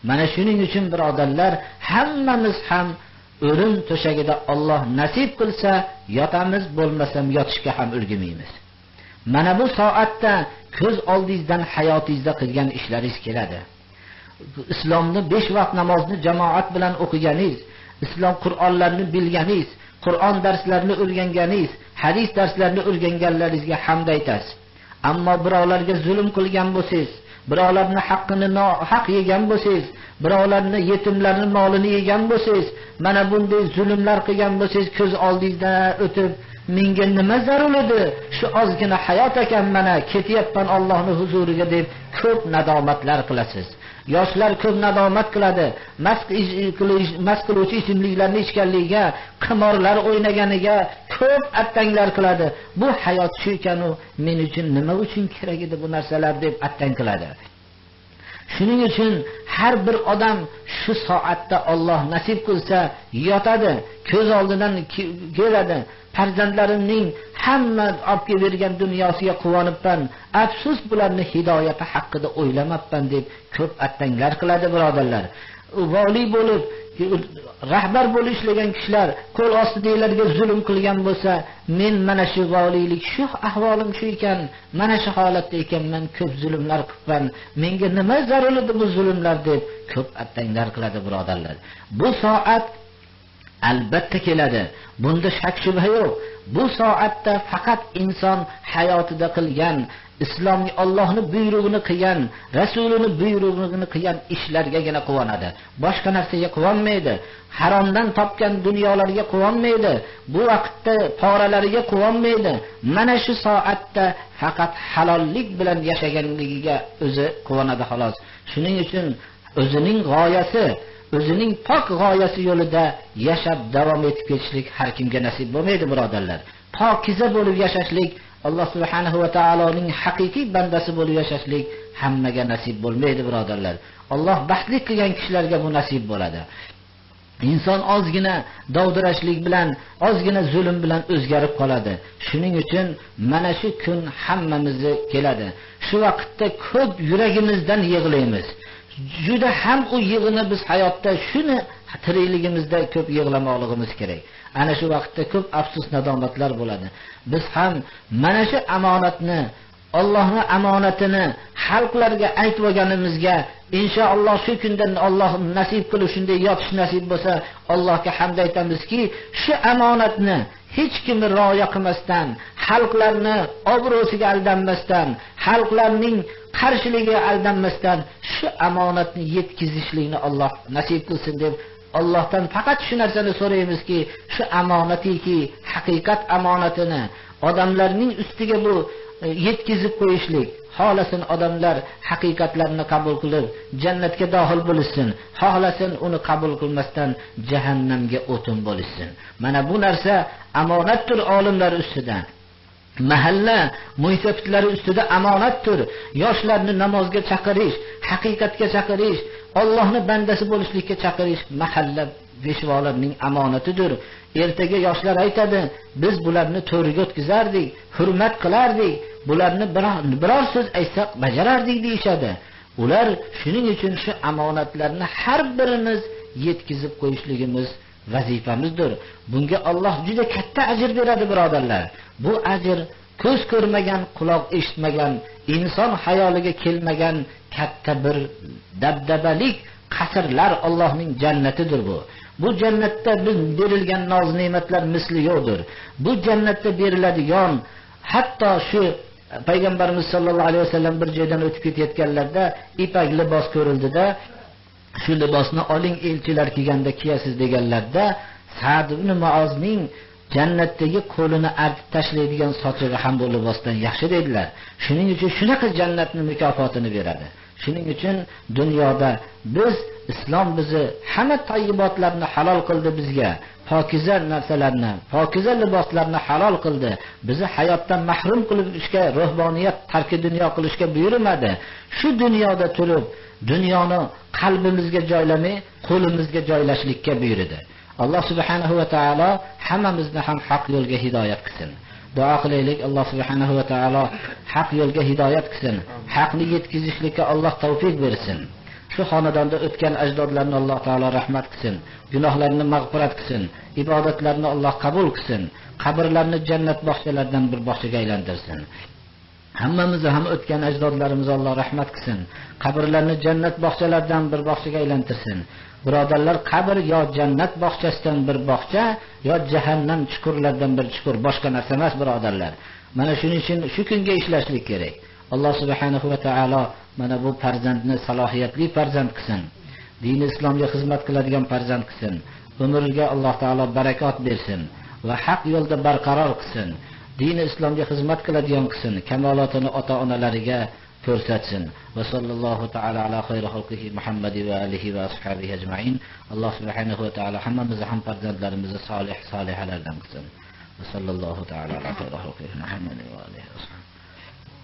Mana shuning uchun birodarlar, hammamiz ham o'lim to'shagida Alloh nasib qilsa yotamiz, bo'lmasam yotishga ham ulgurmaymiz. Mana bu soatda ko'z oldingizdan hayotingizda qilgan ishlaringiz keladi. Islomni 5 vaqt namozni jamoat bilan o'qiganingiz, islom Qur'onlarni bilganingiz, Qur'on darslarini o'rganganingiz, hadis darslarini o'rganganlaringizga hamd aytasiz. Ammo birovlarga zulm qilgan bo'lsangiz, birovlarning haqqini nohaq yegan bo'lsangiz, birovlarning yetimlarning molini yegan bo'lsangiz, mana bunday zulmlar qilgan bo'lsangiz, ko'z oldingizdan o'tib, menga nima zarur edi? Shu ozgina hayot ekan, mana ketyapman Allohning huzuriga deb ko'p nadomatlar qilasiz. Yoshlar ko'p nadomat qiladi. Mast qiluvchi ichimliklarni ichganligiga, qimorlar o'ynaganiga ko'p attanglar qiladi. Bu hayot shu ekan-u, men uchun nima uchun kerak edi bu narsalar deb attang qiladi. Shuning uchun har bir odam shu soatda Alloh nasib qilsa yotadi, ko'z oldidan keladi. Farzandlarimning hamma olib kelgan dunyosiga quvonibman, afsus bularni hidoyati haqida o'ylamabman deb ko'p attanglar qiladi birodarlar. Vali bo'lib, rahbar bo'lib ishlagan kishilar qo'l ostidagilarga zulm qilgan bo'lsa, men mana shu valilik, shu ahvolim shu ekan, mana shu holatda ekanman, ko'p zulmlar qilibman, menga nima zarur edi bu zulmlar deb ko'p attanglar qiladi birodarlar. Bu soat albatta keladi. Bunda shak shubha yo'q. Bu soatda faqat inson hayotida qilgan, islomni Allohning buyrug'ini qilgan, rasulining buyrug'ini qilgan ishlargagina quvonadi. Boshqa narsaga quvonmaydi. Haromdan topgan dunyolarga quvonmaydi. Bu vaqtda poralariga quvonmaydi. Mana shu soatda faqat halollik bilan yashaganligiga o'zi quvonadi xolos. Shuning uchun o'zining g'oyasi, o'zining pok g'oyasi yo'lida yashab davom etib ketishlik har kimga nasib bo'lmaydi birodarlar. Pokiza bo'lib yashashlik, Alloh subhanahu va taoloning haqiqiy bandasi bo'lib yashashlik hammaga nasib bo'lmaydi birodarlar. Alloh baxtli qilgan kishilarga bu nasib bo'ladi. Inson ozgina dovdirashlik bilan, ozgina zulm bilan o'zgarib qoladi. Shuning uchun mana shu kun hammamizga keladi. Shu vaqtda ko'p yuragimizdan yig'laymiz. Juda ham u yig'ini biz hayotda shuni tirikligimizda ko'p yig'lamoqligimiz kerak. Ana shu vaqtda ko'p afsus nadomatlar bo'ladi. Biz ham mana shu amonatni, Allohning amonatini xalqlarga aytib olganimizga inshaalloh shu kundan Alloh nasib qilib shunday yotish nasib bo'lsa, Allohga hamd aytamizki, shu amonatni hech kimni rioya qilmasdan, xalqlarni obro'siga aldanmasdan, xalqlarning qarshiligiga aldanmasdan shu amonatni yetkazishlikni Alloh nasib qilsin deb Allohdan faqat shu narsani so'raymizki, shu amonatiki, haqiqat amonatini odamlarning ustiga bu yetkazib qo'yishlik. Xolasin odamlar haqiqatlarni qabul qilib jannatga daxil bo'lsin, xolasin uni qabul qilmasdan jahannamga o'tin bo'lsin. Mana bu narsa amonatdir olimlar ustidan. Mahalla muhtafitlari ustida amonatdir. Yoshlarni namozga chaqirish, haqiqatga chaqirish, Allohning bandasi bo'lishlikka chaqirish mahalla peshvolarining amonatidir. Ertaga yoshlar aytadi, biz bularni to'riga o'tkazardik, hurmat qilardik, bularni biror so'z aytsak bajarardik deyshadi. Ular shuning uchun shu amonatlarni har birimiz yetkazib qo'yishligimiz vazifamizdir. Bunga Alloh juda katta ajr beradi birodarlar. Bu ajr ko'z ko'rmagan, quloq eshitmagan, inson hayoliga kelmagan katta bir dabdabalik qasrlar Allohning jannatidir bu. Bu jannatda biz berilgan noz-ne'matlar misli yo'qdir. Bu jannatda beriladigan hatto shu payg'ambarimiz sollallohu alayhi vasallam bir joydan o'tib ketayotganlarda ipak libos ko'rildida, shu libosni oling elchilar kelganda kiyasiz deganlarda, Sa'd ibn Muozning jannatdagi qo'lini artib tashlaydigan sochig'i ham bu libosdan yaxshi dedilar. Shuning uchun shunaqa jannatning mukofotini beradi. Shuning uchun dunyoda biz islom bizni hamma tayyibotlarni halol qildi bizga. Pokiza narsalarni, pokiza liboslarni halol qildi. Bizni hayotdan mahrum qilib ishga, ruhoniyat tarki dunyo qilishga buyurmadi. Shu dunyoda turib, dunyoni qalbimizga joylamay, qo'limizga joylashlikka buyurdi. Alloh subhanahu va taolo hammamizni ham haq yo'lga hidoyat qilsin. Duo qilaylik, Alloh subhanahu va taolo haq yo'lga hidoyat qilsin. Haqni yetkazishlikka Alloh tavfiq bersin. shu xonadonda o'tgan ajdodlarni Alloh taolo rahmat qilsin, gunohlarini mag'firat qilsin, ibodatlarni Alloh qabul qilsin, qabrlarni jannat bog'chalaridan bir bog'chaga aylantirsin. Hammamizni ham o'tgan ajdodlarimizni Alloh rahmat qilsin, qabrlarni jannat bog'chalaridan bir bog'chaga aylantirsin. Birodarlar, qabr yo jannat bog'chasidan bir bog'cha, yo jahannam chuqurlaridan bir chuqur, boshqa narsa emas birodarlar. Mana shuning uchun shu kunga ishlashlik kerak. Alloh subhanahu va taolo mana bu farzandni salohiyatli farzand qilsin. Din islomga xizmat qiladigan farzand qilsin. Umriga Alloh taolo barakot bersin va haq yo'lda barqaror qilsin. Din islomga xizmat qiladigan qilsin. Kamolotini ota-onalariga ko'rsatsin. Va sallallohu taala ala xayri xalqihi Muhammad va alihi va ashabihi ajma'in. Alloh subhanahu va taolo hammamizni ham farzandlarimizni solih solihalardan qilsin. Va sallallohu taala ala xayri xalqihi Muhammad va alihi va